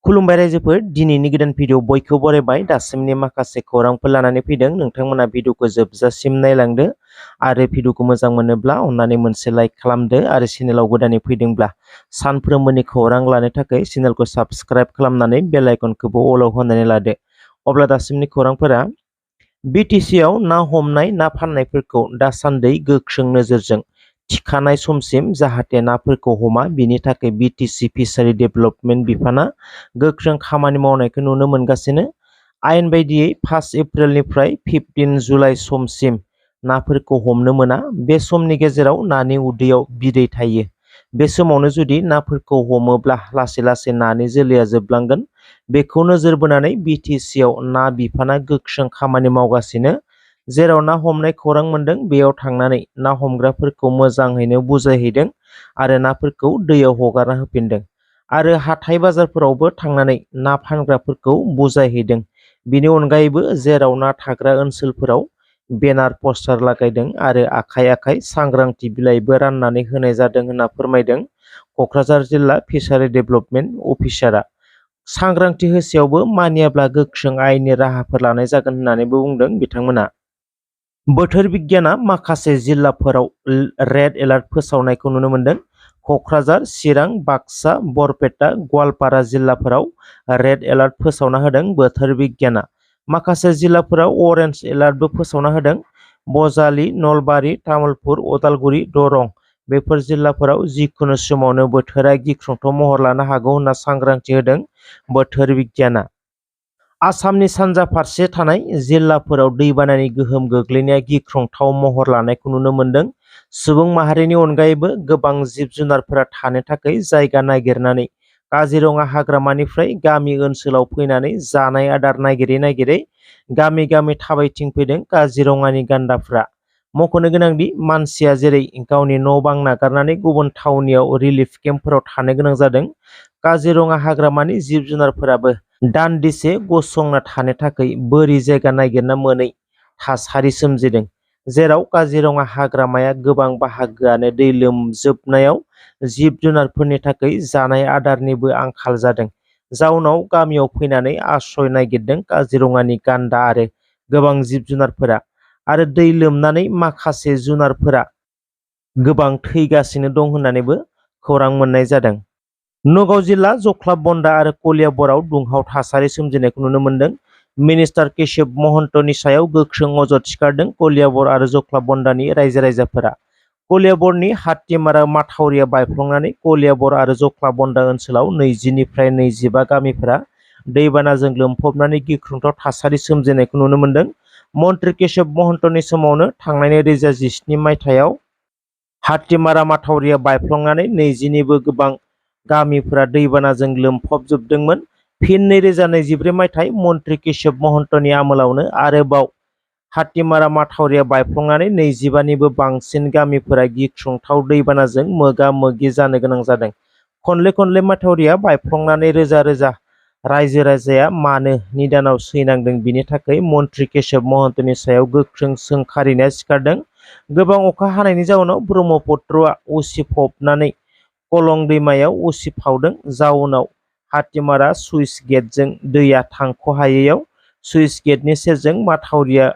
खुलुमबाय रायजोफोर दिनैनि गोदान भिडिअ बयखौ बरायबाय दासिमनि माखासे खौरांफोर लानानै फैदों नोंथांमोना भिडिअखौ जोबजासिम नायलांदो आरो भिडिअखौ मोजां मोनोब्ला अन्नानै मोनसे लाइक खालामदो आरो चेनेलाव गोदानै फैदोंब्ला सानफ्रोमबोनि खौरां लानो थाखाय चेनेलखौ साबस्क्राइब खालामनानै बेल आइकनखौबो अलाव होनानै लादो। अब्ला दासिमनि खौरांफोरा बिटिसिआव ना हमनाय ना फाननायफोरखौ दासान्दि गोख्रों नोजोरजों थिखानाय समसिम जाहाथे नाफोरखौ हमा बिनि थाखाय बिटिसि फिसारि डेभेलपमेन्ट बिफाना गोख्रों खामानि मावनायखौ नुनो मोनगासिनो। आयेन बायदियै 1 एप्रिलनिफ्राय 15 जुलाइ समसिम नाफोरखौ हमनो मोना। बे समनि गेजेराव नानि उदैयाव बिदै थायो। बे समावनो जुदि नाफोरखौ हमोब्ला लासै लासै नानि जोलैया जोबलांगोन। बेखौ नोजोर बोनानै बिटिसिआव ना बिफाना गोख्रों खामानि मावगासिनो। जेराव ना हमनाय खौरां मोनदों बेयाव थांनानै ना हमग्राफोरखौ मोजाङैनो बुजायहैदों आरो नाफोरखौ दैयाव हगारना होफिनदों आरो हाथाय बाजारफोरावबो थांनानै ना फानग्राफोरखौ बुजायहैदों। बिनि अनगायैबो जेराव ना थाग्रा ओनसोलफोराव बेनार पस्टार लागायदों आरो आखाइ आखाइ सांग्रांथि बिलाइबो राननानै होनाय जादों होनना फोरमायदों क'क्राझार जिल्ला फिसारि डेभेलपमेन्ट अफिसारआ। सांग्रांथि होसेयावबो मानियाब्ला गोख्रों आयेननि राहाफोर लानाय जागोन होननानैबो बुंदों बिथांमोना। बोथोर बिगियाना माखासे जिल्लाफोराव रेड एलार्ट फोसावनायखौ नुनो मोनदों। क'क्राझार, चिरां, बाक्सा, बरपेटा, गवालपारा जिल्लाफोराव रेड एलार्ट फोसावना होदों बोथोर बिगियाना। माखासे जिल्लाफोराव अरेन्ज एलार्टबो फोसावना होदों। बजालि, नलबारि, तामुलपुर, उदालगुरि, दरं बेफोर जिल्लाफोराव जिखुनु समावनो बोथोरा गिख्रंथाव महर लानो हागौ होनना सांग्रांथि होदों बोथोर बिगियाना। आसामनि सानजा फारसे थानाय जिल्लाफोराव दैबानानि गोहोम गोग्लैनाया गिख्रंथाव महर लानायखौ नुनो मोनदों। सुबुं माहारिनि अनगायैबो गोबां जिब जुनारफोरा थानो थाखाय जायगा नागिरनानै काजिरङा हाग्रामानिफ्राय गामि ओनसोलाव फैनानै जानाय आदार नागिरै नागिरै गामि गामि थाबायथिंफैदों काजिरङानि गान्दाफ्रा। मख'नो गोनांदि मानसिया जेरै गावनि न' बां नागारनानै गुबुन थावनियाव रिलिफ केम्पफोराव थानो गोनां जादों, काजिरङा हाग्रामानि जिब जुनारफोराबो दान्दिसे गसंना थानो थाखाय बोरि जायगा नागिरना मोनै थासारि सोमजिदों। जेराव काजिरङा हाग्रामाया गोबां बाहागोआनो दै लोमजोबनायाव जिब जुनारफोरनि थाखाय जानाय आदारनिबो आंखाल जादों। जाउनाव गामियाव फैनानै आश्रय नागिरदों काजिरङानि गान्दा आरो गोबां जिब जुनारफोरा आरो दै लोमनानै माखासे जुनारफोरा गोबां थैगासिनो दं होननानैबो खौरां मोननाय जादों। नगाव जिल्ला जख्लाबन्दा आरो कलियाबरआव दुंहाव थासारि सोमजिनायखौ नुनो मोनदों। मिनिस्टार केशव महन्तनि सायाव गोख्रों अजद सिखारदों कलियाबर आरो जख्लाबन्दानि रायजो राजाफोरा। कलियाबरनि हात्तिमारा माथावरिया बायफ्लंनानै कलियाबर आरो जख्लाबन्दा ओनसोलाव 20 निफ्राय 25 गामिफोरा दैबानाजों लोमफबनानै गिख्रंथाव थासारि सोमजिनायखौ नुनो मोनदों। मन्त्रि केशव महन्तनि समावनो थांनाय 2017 मायथाइयाव हात्तिमारा माथावरिया बायफ्लंनानै 20 निबो गोबां गामिफोरा दैबानाजों लोमफबजोबदोंमोन। फिन 2024 मायथाइ मन्त्रि केशव महन्तनि आमोलावनो आरोबाव हात्तिमारा माथावरिया बायफ्लंनानै 25 निबो बांसिन गामिफोरा गिख्रंथाव दैबानाजों मोगा मोगि जानो गोनां जादों। खनले खनले माथावरिया बायफ्लंनानै रोजा रोजा रायजो राजाया मानो निदानाव सैनांदों बिनि थाखाय मन्त्रि केशव महन्तनि सायाव गोख्रों सोंखारिनाया सिखारदों। गोबां अखा हानायनि जाउनाव ब्रह्मपुत्रआ उसिफबनानै कलं दैमायाव उसिफावदों। जाउनाव हात्तिमारा सुइस गेटजों दैया थांख'हायैयाव सुइस गेटनि सेरजों माथावरिया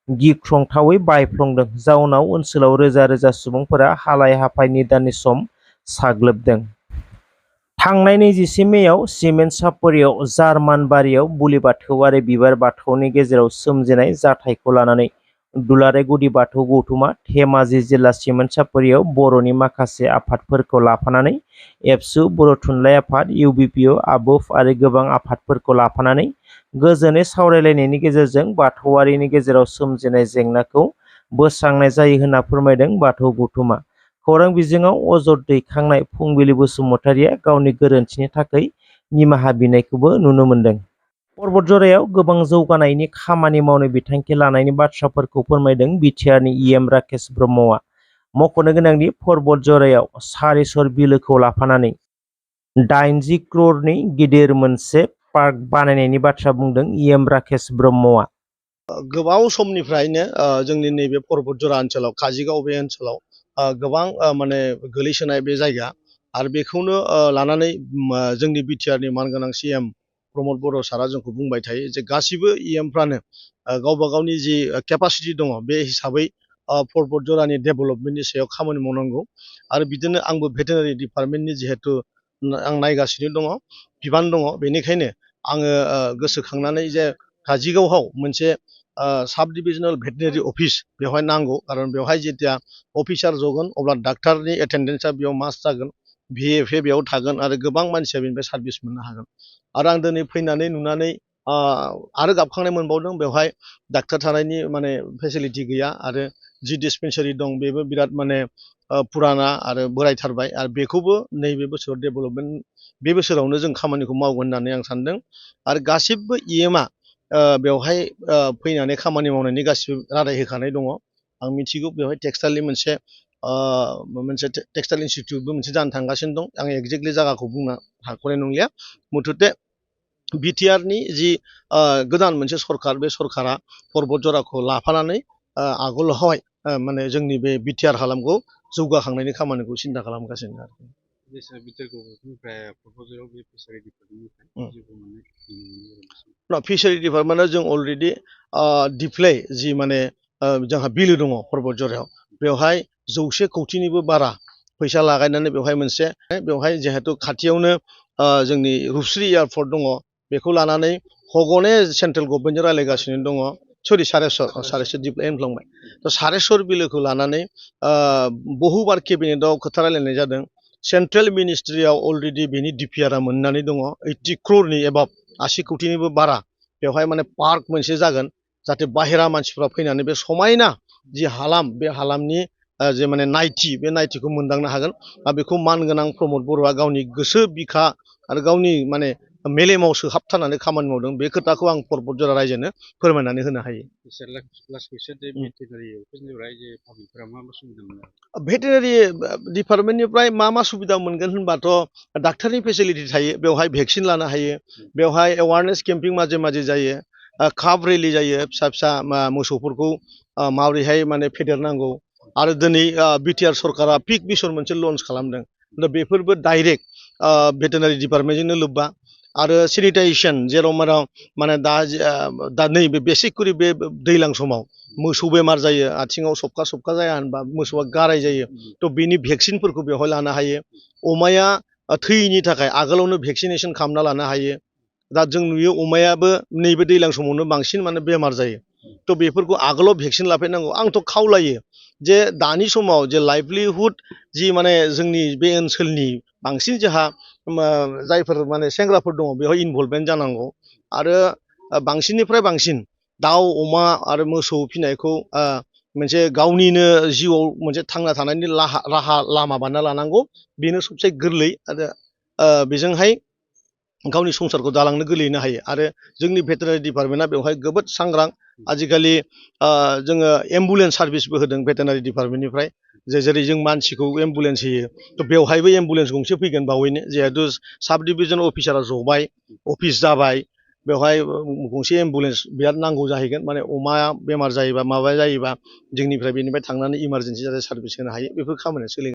गिख्रंथावै बायफ्लंदों। जाउनाव ओनसोलाव रोजा रोजा सुबुंफोरा हालाय हाफाय निदाननि सम साग्लोबदों। थांनाय 21 मेयाव सिमेन्ट सापरियाव जार्मान बारियाव बुलि बाथौ आरो बिबार बाथौनि गेजेराव सोमजिनाय जाथायखौ लानानै दुलाराय गुदि बाथौ गौथुमा धेमाजि जिल्ला सिमेन्ट सापरियाव बर'नि माखासे आफादफोरखौ लाफानानै एबसु, बर' थुनलाइ आफाद, इउबिपिअ, आबुफ आरो गोबां आफादफोरखौ लाफानानै गोजोनै सावरायलायनायनि गेजेरजों बाथौआरिनि गेजेराव सोमजिनाय जेंनाखौ बोस्रांनाय जायो होनना फोरमायदों बाथौ गौथुमा। खौरां बिजोङाव अजद दैखांनाय फुंबिलि बसुमतारिया गावनि गोरोन्थिनि थाखाय निमाहा बिनायखौबो नुनो मोनदों। पर्बतजरायाव गोबां जौगानायनि खामानि मावनो बिथांखि लानायनि बाथ्राफोरखौ फोरमायदों बिटिआरनि इएम राकेश ब्रह्मआ। मख'नो गोनांदि पर्बतजरायाव सारिसर बिलोखौ लाफानानै 80 क्ररनि गिदिर मोनसे पार्क बानायनायनि बाथ्रा बुंदों इएम राकेश ब्रह्मआ। गोबाव समनिफ्रायनो जोंनि नैबे पर्बतजरा ओनसोलाव काजिगाव बे ओनसोलाव गोबां माने गोलैसोनाय बे जायगा आरो बेखौनो लानानै जोंनि बिटिआरनि मानगोनां CM प्रमद बर' सारा जोंखौ बुंबाय थायो जे गासिबो EMफ्रानो गावबा गावनि जि केपासिटि दङ बे हिसाबै पर्बत जरानि डेभेलपमेन्टनि सायाव खामानि मावनांगौ आरो बिदिनो आंबो भेटेनारि डिपार्टमेन्टनि जिहेथु आं नायगासिनो दङ बिबान दङ बेनिखायनो आङो गोसोखांनानै जे काजिगावआव मोनसे साब डिभिजनेल भेटेनारि अफिस बेवहाय नांगौ खारन बेवहाय जेथिया अफिसार जगोन अब्ला डाक्टारनि एटेन्डेन्सआ बेयाव मास्ट जागोन VFA बेयाव थागोन आरो गोबां मानसिया बेनिफ्राय सार्भिस मोननो हागोन आरो आं दिनै फैनानै नुनानै आरो गाबखांनाय मोनबावदों बेवहाय डाक्टार थानायनि माने फेसिलिटि गैया आरो जि डिसपेन्सारि दं बेबो बिराद माने पुराना आरो बोरायथारबाय आरो बेखौबो नैबे बोसोराव डेभेलपमेन्ट बे बोसोरावनो जों खामानिखौ मावगोन होननानै आं सानदों आरो गासिबो EMआ बेवहाय फैनानै खामानि मावनायनि गासिबो रादाय होखानाय दङ आं मिथिगौ बेवहाय टेक्सटाइलनि मोनसे टेक्सटाइल इनस्टिटिउटबो मोनसे जानो थांगासिनो दं आं एक्जेक्टलि जायगाखौ बुंनो हाख'नाय नंलिया मुथुथे बिटिआरनि जि गोदान मोनसे सरखार बे सरखारा पर्बत जराखौ लाफानानै आगोलावहाय माने जोंनि बे बिटिआर हालामखौ जौगाखांनायनि खामानिखौ सिन्था खालामगासिनो आरो फिसारि डिपार्टमेन्टआ जों अलरेडि दिप्लाय जि माने जोंहा बिलो दङ पर्बत जरायाव बेवहाय 100 कौटिनिबो बारा फैसा लागायनानै बेवहाय मोनसे बेवहाय जिहेतु खाथियावनो जोंनि रुपस्रि एयारपर्ट दङ बेखौ लानानै हगने सेन्ट्रेल गभर्नमेन्टजों रायज्लायगासिनो दङ सरि सारेस्वर दिप्लाय होनफ्लांबाय थ' सारेस्वर बिलोखौ लानानै बहुबार केबिनेटआव खोथा रायलायनाय जादों सेन्ट्रेल मिनिस्ट्रियाव अलरेडि बेनि DPRआ मोननानै दङ 80 क्र'रनि एबाब 80 कौटिनिबो बारा बेवहाय माने पार्क मोनसे जागोन जाहाथे बाहेरा मानसिफ्रा फैनानै बे समायना जि हालाम बे हालामनि जे माने नायथि बे नायथिखौ मोनदांनो हागोन आरो बेखौ मानगोनां प्रमद बर'आ गावनि गोसो बिखा आरो गावनि माने मेलेमाव सोहाबथारनानै खामानि मावदों बे खोथाखौ आं पर्बत जरा रायजोनो फोरमायनानै होनो हायो भेटेनारि डिपार्टमेन्टनिफ्राय मा सुबिदा मोनगोन होनबाथ' डाक्टारनि फेसिलिटि थायो बेवहाय भेक्सिन लानो हायो बेवहाय एवारनेस केम्पिं माजे माजे जायो काप रेलि जायो फिसा फिसा मोसौफोरखौ माबोरैहाय माने फेदेरनांगौ आरो दिनै बिटिआर सरकारा पिक मिशन मोनसे लन्च खालामदों दा बेफोरबो डाइरेक्ट भेटेनारि डिपार्टमेन्टजोंनो लोब्बा आरो सेनिटाइजेसन जेराव माने दा नैबे बेसिकलि बे दैज्लां समाव मोसौ बेमार जायो आथिङाव सबखा जाया होनबा मोसौआ गाराय जायो थ' बेनि भेक्सिनफोरखौ बेवहाय लानो हायो अमाया थैयैनि थाखाय आगोलावनो भेक्सिनेसन खालामना लानो हायो दा जों नुयो अमायाबो नैबे दैज्लां समावनो बांसिन माने बेमार जायो थ' बेफोरखौ आगोलाव भेक्सिन लाफैनांगौ आंथ' खावलायो जे दानि समाव जे लाइभलिहुड जि माने जोंनि बे ओनसोलनि बांसिन जोंहा जायफोर माने सेंग्राफोर दङ बेवहाय इनभल्भमेन्ट जानांगौ आरो बांसिननिफ्राय बांसिन दाउ अमा आरो मोसौ फिनायखौ मोनसे गावनिनो जिउआव मोनसे थांना थानायनि राहा लामा बानायना लानांगौ बेनो सबसे गोरलै आरो बेजोंहाय गावनि संसारखौ दालांनो गोरलैनो हायो आरो जोंनि भेटेनारि डिपार्टमेन्टआ बेवहाय जोबोद सांग्रां आजिखालि जोङो एम्बुलेन्स सार्भिसबो होदों भेटेनारि डिपार्टमेन्टनिफ्राय जेरै जों मानसिखौ एम्बुलेन्स होयो थ' बेवहायबो एम्बुलेन्स गंसे फैगोन बावैनो जिहेतु साब डिभिजन अफिसारा जबाय अफिस जाबाय बेवहाय गंसे एम्बुलेन्स बिराद नांगौ जाहैगोन माने अमाया बेमार जायोबा माबा जायोबा जोंनिफ्राय बेनिफ्राय थांनानै इमारजेन्सि जाहाथे सार्भिस होनो हायो बेफोर खामानिया सोलिगोन